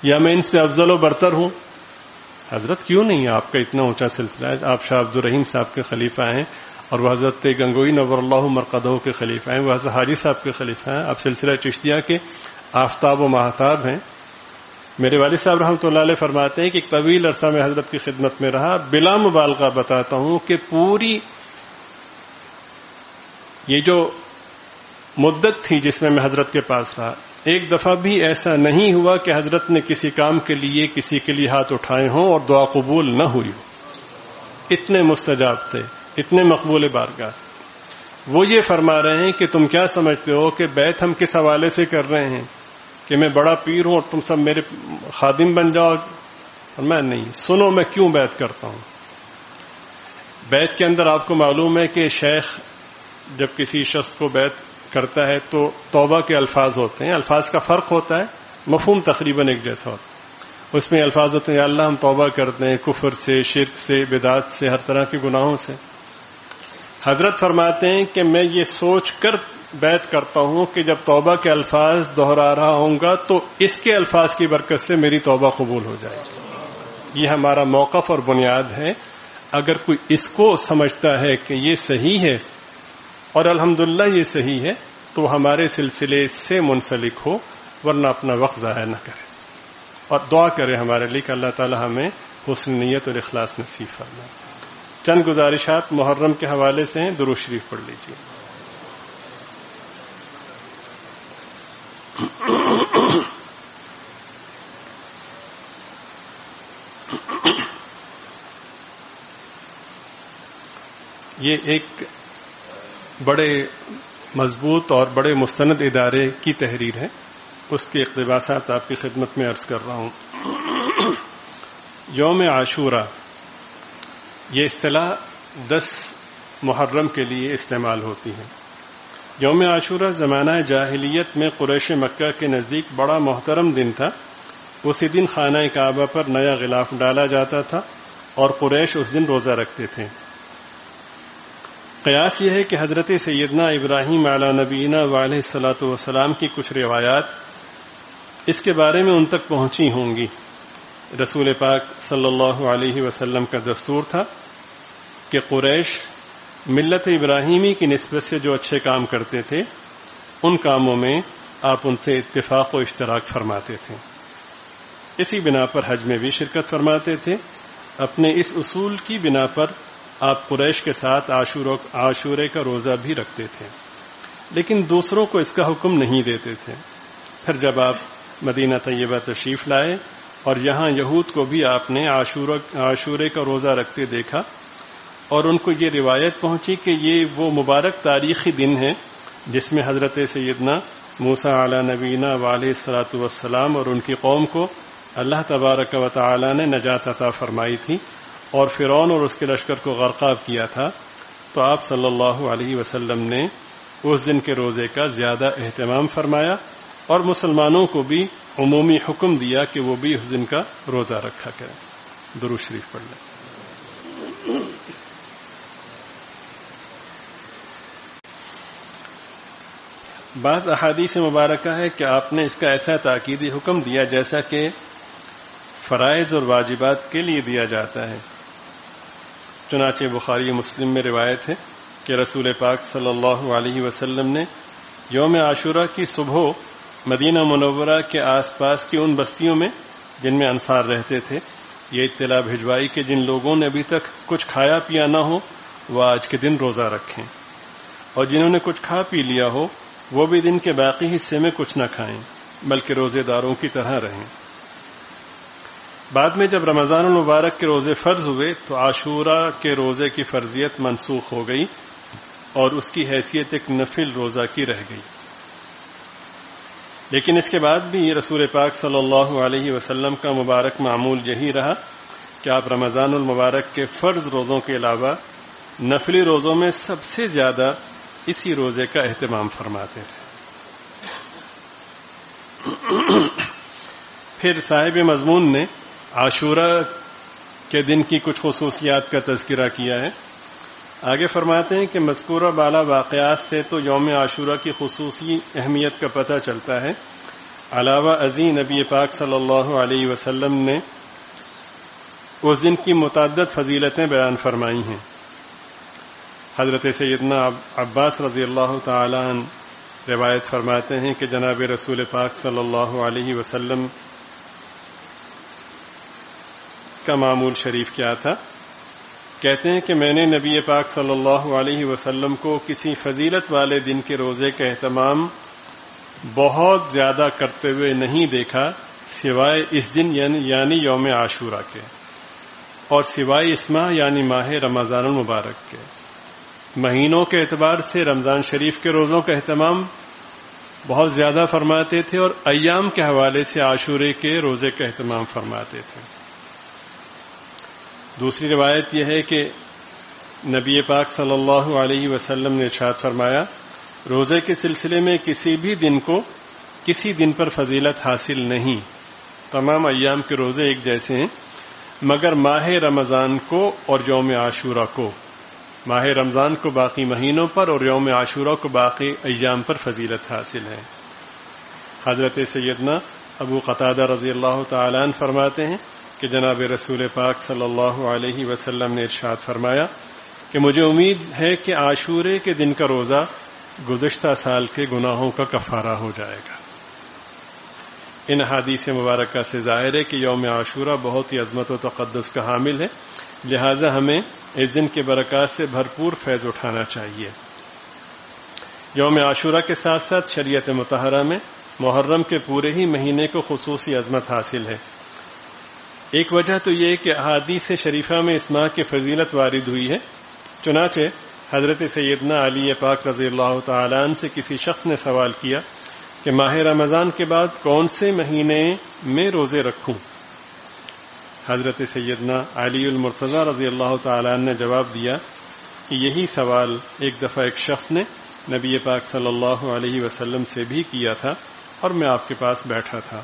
یا میں ان سے افضل و برتر ہوں؟ حضرت کیوں نہیں, آپ کا اتنا اونچا سلسلہ ہے. آپ شاہ عبد الرحیم صاحب کے خلیفہ ہیں, اور وہ حضرت گنگوئی نور اللہ مرقدہ کے خلیفہ ہیں, وہ حضرت حاجی صاحب کے خلیفہ ہیں. آپ سلسلہ چشتیہ کے آفتاب و ماہتاب ہیں. میرے والد صاحب رحمۃ اللہ علیہ فرماتے ہیں کہ ایک طویل عرصہ میں حضرت کی خدمت میں رہا. بلا مبالغہ بتاتا ہوں کہ پوری یہ جو مدت تھی جس میں حضرت کے پاس رہا, ایک دفعہ بھی ایسا نہیں ہوا کہ حضرت نے کسی کام کے لیے کسی کے لیے ہاتھ اٹھائے ہوں اور دعا قبول نہ ہوئی ہو. اتنے مستجاب تھے, اتنے مقبول بارگاہ. وہ یہ فرما رہے ہیں کہ تم کیا سمجھتے ہو کہ بیعت ہم کس حوالے سے کر رہے ہیں کہ میں بڑا پیر ہوں اور تم سب میرے خادم بن جاؤ؟ اور میں نہیں, سنو میں کیوں بیعت کرتا ہوں. بیعت کے اندر آپ کو معلوم ہے کہ شیخ جب کسی شخص کو بیعت کرتا ہے تو توبہ کے الفاظ ہوتے ہیں, الفاظ کا فرق ہوتا ہے, مفہوم تقریباً ایک جیسا ہوتا ہے. اس میں الفاظ ہوتے ہیں یا اللہ ہم توبہ کرتے ہیں کفر سے, شرک سے, بدعات سے, ہر طرح کے گناہوں سے. حضرت فرماتے ہیں کہ میں یہ سوچ کر بیعت کرتا ہوں کہ جب توبہ کے الفاظ دہرا رہا ہوں گا تو اس کے الفاظ کی برکت سے میری توبہ قبول ہو جائے گی. یہ ہمارا موقف اور بنیاد ہے. اگر کوئی اس کو سمجھتا ہے کہ یہ صحیح ہے اور الحمدللہ یہ صحیح ہے تو ہمارے سلسلے سے منسلک ہو, ورنہ اپنا وقت ضائع نہ کرے. اور دعا کرے ہمارے لیے کہ اللہ تعالی ہمیں حسن نیت اور اخلاص نصیب فرمائے. چند گزارشات محرم کے حوالے سے ہیں, درود شریف پڑھ لیجیے. یہ ایک بڑے مضبوط اور بڑے مستند ادارے کی تحریر ہے, اس کے اقتباسات آپ کی خدمت میں عرض کر رہا ہوں. یوم عاشورہ یہ اصطلاح 10 محرم کے لیے استعمال ہوتی ہے. یوم عاشورہ زمانہ جاہلیت میں قریش مکہ کے نزدیک بڑا محترم دن تھا. اسی دن خانہ کعبہ پر نیا غلاف ڈالا جاتا تھا اور قریش اس دن روزہ رکھتے تھے. قیاس یہ ہے کہ حضرت سیدنا ابراہیم علی نبینا وعلیہ الصلاۃ والسلام کی کچھ روایات اس کے بارے میں ان تک پہنچی ہوں گی. رسول پاک صلی اللہ علیہ وسلم کا دستور تھا کہ قریش ملت ابراہیمی کی نسبت سے جو اچھے کام کرتے تھے ان کاموں میں آپ ان سے اتفاق و اشتراک فرماتے تھے. اسی بنا پر حج میں بھی شرکت فرماتے تھے. اپنے اس اصول کی بنا پر آپ قریش کے ساتھ عاشورے کا روزہ بھی رکھتے تھے. لیکن دوسروں کو اس کا حکم نہیں دیتے تھے۔ پھر جب آپ مدینہ طیبہ تشریف لائے اور یہاں یہود کو بھی آپ نے عاشورے کا روزہ رکھتے دیکھا اور ان کو یہ روایت پہنچی کہ یہ وہ مبارک تاریخی دن ہے جس میں حضرت سیدنا موسیٰ علی نبینا وعلیہ الصلاۃ والسلام اور ان کی قوم کو اللہ تبارک و تعالی نے نجات عطا فرمائی تھی اور فرعون اور اس کے لشکر کو غرقاب کیا تھا۔ تو آپ صلی اللہ علیہ وسلم نے اس دن کے روزے کا زیادہ اہتمام فرمایا اور مسلمانوں کو بھی عمومی حکم دیا کہ وہ بھی اس دن کا روزہ رکھا کریں۔ درود شریف پڑھ لیں۔ بعض احادیث مبارکہ ہے کہ آپ نے اس کا ایسا تاکیدی حکم دیا جیسا کہ فرائض اور واجبات کے لیے دیا جاتا ہے۔ چنانچہ بخاری مسلم میں روایت ہے کہ رسول پاک صلی اللہ علیہ وسلم نے یوم عاشورہ کی صبح مدینہ منورہ کے آس پاس کی ان بستیوں میں جن میں انصار رہتے تھے یہ اطلاع بھجوائی کہ جن لوگوں نے ابھی تک کچھ کھایا پیا نہ ہو وہ آج کے دن روزہ رکھیں، اور جنہوں نے کچھ کھا پی لیا ہو وہ بھی دن کے باقی حصے میں کچھ نہ کھائیں بلکہ روزے داروں کی طرح رہیں۔ بعد میں جب رمضان المبارک کے روزے فرض ہوئے تو عاشورہ کے روزے کی فرضیت منسوخ ہو گئی اور اس کی حیثیت ایک نفل روزہ کی رہ گئی۔ لیکن اس کے بعد بھی رسول پاک صلی اللہ علیہ وسلم کا مبارک معمول یہی رہا کہ آپ رمضان المبارک کے فرض روزوں کے علاوہ نفلی روزوں میں سب سے زیادہ اسی روزے کا اہتمام فرماتے تھے۔ پھر صاحب مضمون نے عاشورہ کے دن کی کچھ خصوصیات کا تذکرہ کیا ہے۔ آگے فرماتے ہیں کہ مذکورہ بالا واقعات سے تو یوم عاشورہ کی خصوصی اہمیت کا پتہ چلتا ہے، علاوہ ازیں نبی پاک صلی اللہ علیہ وسلم نے اس دن کی متعدد فضیلتیں بیان فرمائی ہیں۔ حضرت سیدنا عباس رضی اللہ تعالی عنہ روایت فرماتے ہیں کہ جناب رسول پاک صلی اللہ علیہ وسلم کا معمول شریف کیا تھا؟ کہتے ہیں کہ میں نے نبی پاک صلی اللہ علیہ وسلم کو کسی فضیلت والے دن کے روزے کا اہتمام بہت زیادہ کرتے ہوئے نہیں دیکھا سوائے اس دن یعنی یوم عاشورہ کے، اور سوائے اس ماہ یعنی ماہ رمضان المبارک کے۔ مہینوں کے اعتبار سے رمضان شریف کے روزوں کا اہتمام بہت زیادہ فرماتے تھے اور ایام کے حوالے سے عاشورے کے روزے کا اہتمام فرماتے تھے۔ دوسری روایت یہ ہے کہ نبی پاک صلی اللہ علیہ وسلم نے ارشاد فرمایا، روزے کے سلسلے میں کسی بھی دن کو کسی دن پر فضیلت حاصل نہیں، تمام ایام کے روزے ایک جیسے ہیں مگر ماہ رمضان کو اور یوم عاشورہ کو، ماہ رمضان کو باقی مہینوں پر اور یوم عاشورہ کو باقی ایام پر فضیلت حاصل ہے۔ حضرت سیدنا ابو قتادہ رضی اللہ تعالی عنہ فرماتے ہیں کہ جناب رسول پاک صلی اللہ علیہ وسلم نے ارشاد فرمایا کہ مجھے امید ہے کہ عاشورے کے دن کا روزہ گزشتہ سال کے گناہوں کا کفارہ ہو جائے گا۔ ان حدیث مبارکہ سے ظاہر ہے کہ یوم عاشورہ بہت ہی عظمت و تقدس کا حامل ہے، لہذا ہمیں اس دن کے برکات سے بھرپور فیض اٹھانا چاہیے۔ یوم عاشورہ کے ساتھ ساتھ شریعت مطہرہ میں محرم کے پورے ہی مہینے کو خصوصی عظمت حاصل ہے۔ ایک وجہ تو یہ کہ احادیث شریفہ میں اس ماہ کی فضیلت وارد ہوئی ہے، چنانچہ حضرت سیدنا علی پاک رضی اللہ تعالی عنہ سے کسی شخص نے سوال کیا کہ ماہ رمضان کے بعد کون سے مہینے میں روزے رکھوں؟ حضرت سیدنا علی المرتضی رضی اللہ تعالی عنہ نے جواب دیا کہ یہی سوال ایک دفعہ ایک شخص نے نبی پاک صلی اللہ علیہ وسلم سے بھی کیا تھا اور میں آپ کے پاس بیٹھا تھا،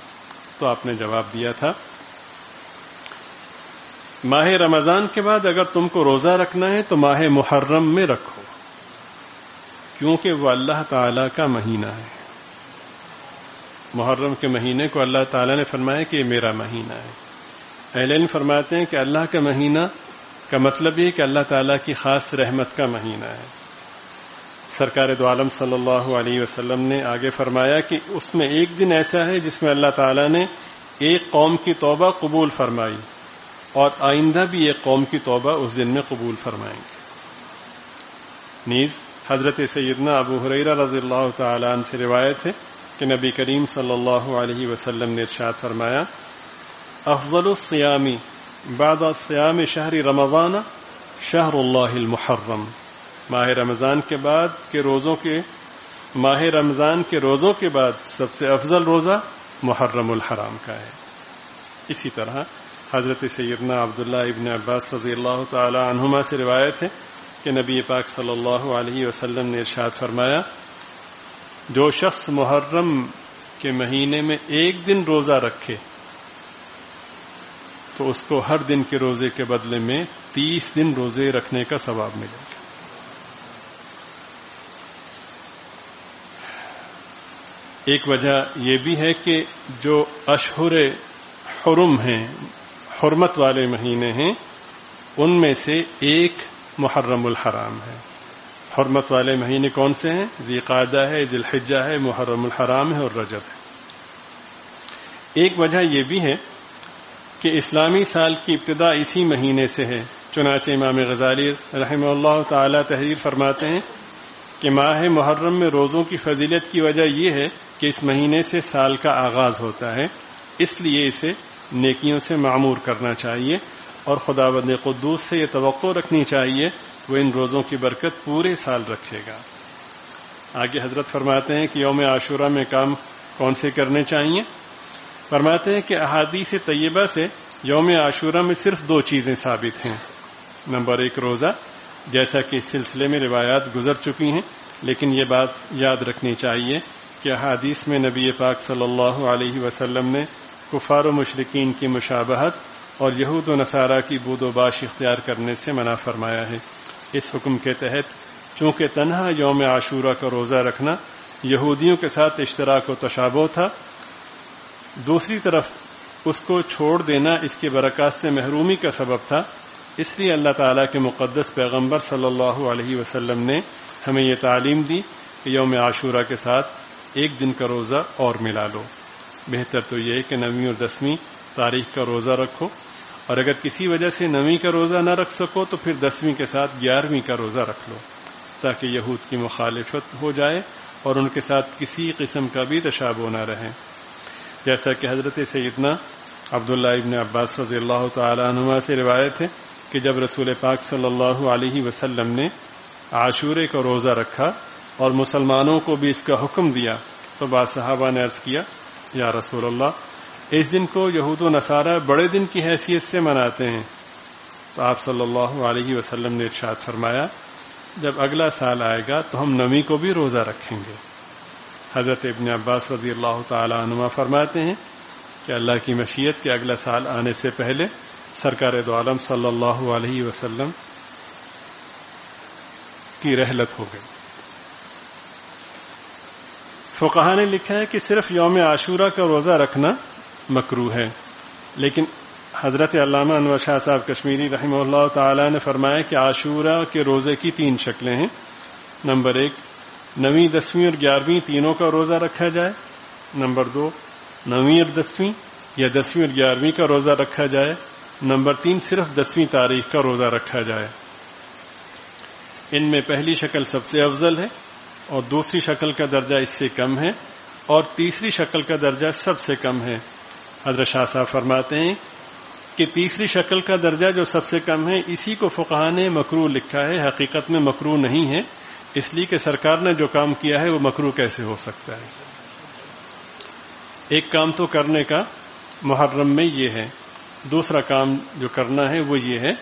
تو آپ نے جواب دیا تھا ماہ رمضان کے بعد اگر تم کو روزہ رکھنا ہے تو ماہ محرم میں رکھو، کیونکہ وہ اللہ تعالی کا مہینہ ہے۔ محرم کے مہینے کو اللہ تعالی نے فرمایا کہ یہ میرا مہینہ ہے۔ اہل علم فرماتے ہیں کہ اللہ کا مہینہ کا مطلب یہ کہ اللہ تعالی کی خاص رحمت کا مہینہ ہے۔ سرکار دو عالم صلی اللہ علیہ وسلم نے آگے فرمایا کہ اس میں ایک دن ایسا ہے جس میں اللہ تعالی نے ایک قوم کی توبہ قبول فرمائی اور آئندہ بھی ایک قوم کی توبہ اس دن میں قبول فرمائیں گے۔ نیز حضرت سیدنا ابو ہریرہ رضی اللہ تعالی عنہ سے روایت ہے کہ نبی کریم صلی اللہ علیہ وسلم نے ارشاد فرمایا افضل الصیام بعد الصیام شہر رمضان شہر اللہ المحرم، ماہ رمضان کے روزوں کے بعد سب سے افضل روزہ محرم الحرام کا ہے۔ اسی طرح حضرت سیدنا عبداللہ ابن عباس رضی اللہ تعالی عنہما سے روایت ہے کہ نبی پاک صلی اللہ علیہ وسلم نے ارشاد فرمایا جو شخص محرم کے مہینے میں ایک دن روزہ رکھے تو اس کو ہر دن کے روزے کے بدلے میں 30 دن روزے رکھنے کا ثواب ملے گا۔ ایک وجہ یہ بھی ہے کہ جو اشہر حرم ہیں، حرمت والے مہینے ہیں، ان میں سے ایک محرم الحرام ہے۔ حرمت والے مہینے کون سے ہیں؟ ذی قعدہ ہے، ذی الحجہ ہے، محرم الحرام ہے اور رجب ہے۔ ایک وجہ یہ بھی ہے کہ اسلامی سال کی ابتدا اسی مہینے سے ہے، چنانچہ امام غزالی رحمہ اللہ تعالی تحریر فرماتے ہیں کہ ماہ محرم میں روزوں کی فضیلت کی وجہ یہ ہے کہ اس مہینے سے سال کا آغاز ہوتا ہے، اس لیے اسے نیکیوں سے معمور کرنا چاہیے اور خداوند قدوس سے یہ توقع رکھنی چاہیے وہ ان روزوں کی برکت پورے سال رکھے گا۔ آگے حضرت فرماتے ہیں کہ یوم عاشورہ میں کام کون سے کرنے چاہیے؟ فرماتے ہیں کہ احادیث طیبہ سے یوم عاشورہ میں صرف 2 چیزیں ثابت ہیں۔ نمبر 1 روزہ، جیسا کہ اس سلسلے میں روایات گزر چکی ہیں، لیکن یہ بات یاد رکھنی چاہیے کہ احادیث میں نبی پاک صلی اللہ علیہ وسلم نے کفار و مشرکین کی مشابہت اور یہود و نصارہ کی بود و باش اختیار کرنے سے منع فرمایا ہے۔ اس حکم کے تحت چونکہ تنہا یوم عاشورہ کا روزہ رکھنا یہودیوں کے ساتھ اشتراک و تشابہ تھا، دوسری طرف اس کو چھوڑ دینا اس کے برکات سے محرومی کا سبب تھا، اس لیے اللہ تعالیٰ کے مقدس پیغمبر صلی اللہ علیہ وسلم نے ہمیں یہ تعلیم دی کہ یوم عاشورہ کے ساتھ ایک دن کا روزہ اور ملا لو۔ بہتر تو یہ ہے کہ 9ویں اور 10ویں تاریخ کا روزہ رکھو، اور اگر کسی وجہ سے 9ویں کا روزہ نہ رکھ سکو تو پھر 10ویں کے ساتھ 11ویں کا روزہ رکھ لو، تاکہ یہود کی مخالفت ہو جائے اور ان کے ساتھ کسی قسم کا بھی تشابہ نہ رہے۔ جیسا کہ حضرت سیدنا عبداللہ ابن عباس رضی اللہ تعالی عنہما سے روایت ہے کہ جب رسول پاک صلی اللہ علیہ وسلم نے عاشورے کا روزہ رکھا اور مسلمانوں کو بھی اس کا حکم دیا تو بعض صحابہ نے عرض کیا یا رسول اللہ، اس دن کو یہود و نصارہ بڑے دن کی حیثیت سے مناتے ہیں، تو آپ صلی اللہ علیہ وسلم نے ارشاد فرمایا جب اگلا سال آئے گا تو ہم 9ویں کو بھی روزہ رکھیں گے۔ حضرت ابن عباس رضی اللہ تعالی عنہما فرماتے ہیں کہ اللہ کی مشیت کے اگلا سال آنے سے پہلے سرکار دو عالم صلی اللہ علیہ وسلم کی رحلت ہو گئی۔ فقہاء نے لکھا ہے کہ صرف یوم عاشورہ کا روزہ رکھنا مکروہ ہے، لیکن حضرت علامہ انور شاہ صاحب کشمیری رحمہ اللہ تعالی نے فرمایا کہ عاشورہ کے روزے کی 3 شکلیں ہیں۔ نمبر 1 9ویں 10ویں اور 11ویں تینوں کا روزہ رکھا جائے۔ نمبر 2 9ویں اور 10ویں یا 10ویں اور 11ویں کا روزہ رکھا جائے۔ نمبر 3 صرف 10ویں تاریخ کا روزہ رکھا جائے۔ ان میں پہلی شکل سب سے افضل ہے اور دوسری شکل کا درجہ اس سے کم ہے اور تیسری شکل کا درجہ سب سے کم ہے۔ حضرت شاہ صاحب فرماتے ہیں کہ تیسری شکل کا درجہ جو سب سے کم ہے اسی کو فقہاء نے مکروہ لکھا ہے، حقیقت میں مکروہ نہیں ہے، اس لیے کہ سرکار نے جو کام کیا ہے وہ مکروہ کیسے ہو سکتا ہے؟ ایک کام تو کرنے کا محرم میں یہ ہے، دوسرا کام جو کرنا ہے وہ یہ ہے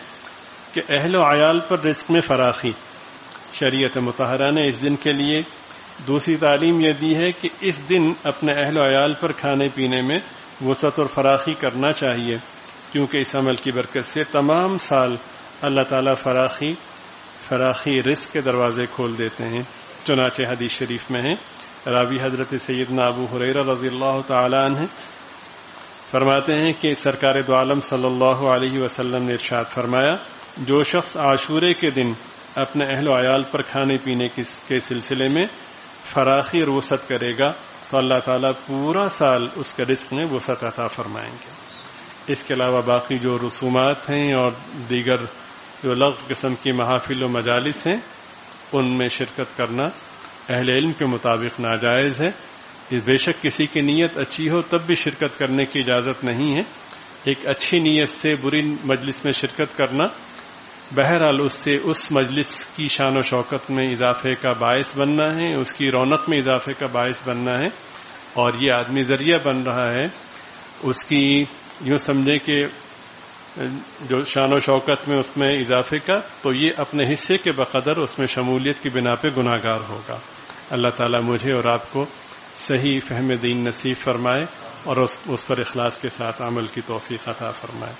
کہ اہل و عیال پر رزق میں فراخی۔ شریعت مطہرہ نے اس دن کے لیے دوسری تعلیم یہ دی ہے کہ اس دن اپنے اہل و عیال پر کھانے پینے میں وسعت اور فراخی کرنا چاہیے، کیونکہ اس عمل کی برکت سے تمام سال اللہ تعالیٰ فراخی رزق کے دروازے کھول دیتے ہیں۔ چنانچہ حدیث شریف میں ہے، راوی حضرت سیدنا ابو ہریرہ رضی اللہ تعالی عنہ فرماتے ہیں کہ سرکار دو عالم صلی اللہ علیہ وسلم نے ارشاد فرمایا جو شخص عاشورے کے دن اپنے اہل و عیال پر کھانے پینے کے سلسلے میں فراخی اور وسعت کرے گا تو اللہ تعالیٰ پورا سال اس کے رزق میں وسعت عطا فرمائیں گے۔ اس کے علاوہ باقی جو رسومات ہیں اور دیگر جو لغو قسم کی محافل و مجالس ہیں ان میں شرکت کرنا اہل علم کے مطابق ناجائز ہے. بے شک کسی کی نیت اچھی ہو تب بھی شرکت کرنے کی اجازت نہیں ہے. ایک اچھی نیت سے بری مجلس میں شرکت کرنا بہرحال اس سے اس مجلس کی شان و شوکت میں اضافے کا باعث بننا ہے، اس کی رونق میں اضافے کا باعث بننا ہے، اور یہ آدمی ذریعہ بن رہا ہے اس کی یوں سمجھے کہ جو شان و شوکت میں اس میں اضافے کا، تو یہ اپنے حصے کے بقدر اس میں شمولیت کی بنا پہ گناہگار ہوگا. اللہ تعالیٰ مجھے اور آپ کو صحیح فہم دین نصیب فرمائے اور اس پر اخلاص کے ساتھ عمل کی توفیق عطا فرمائے.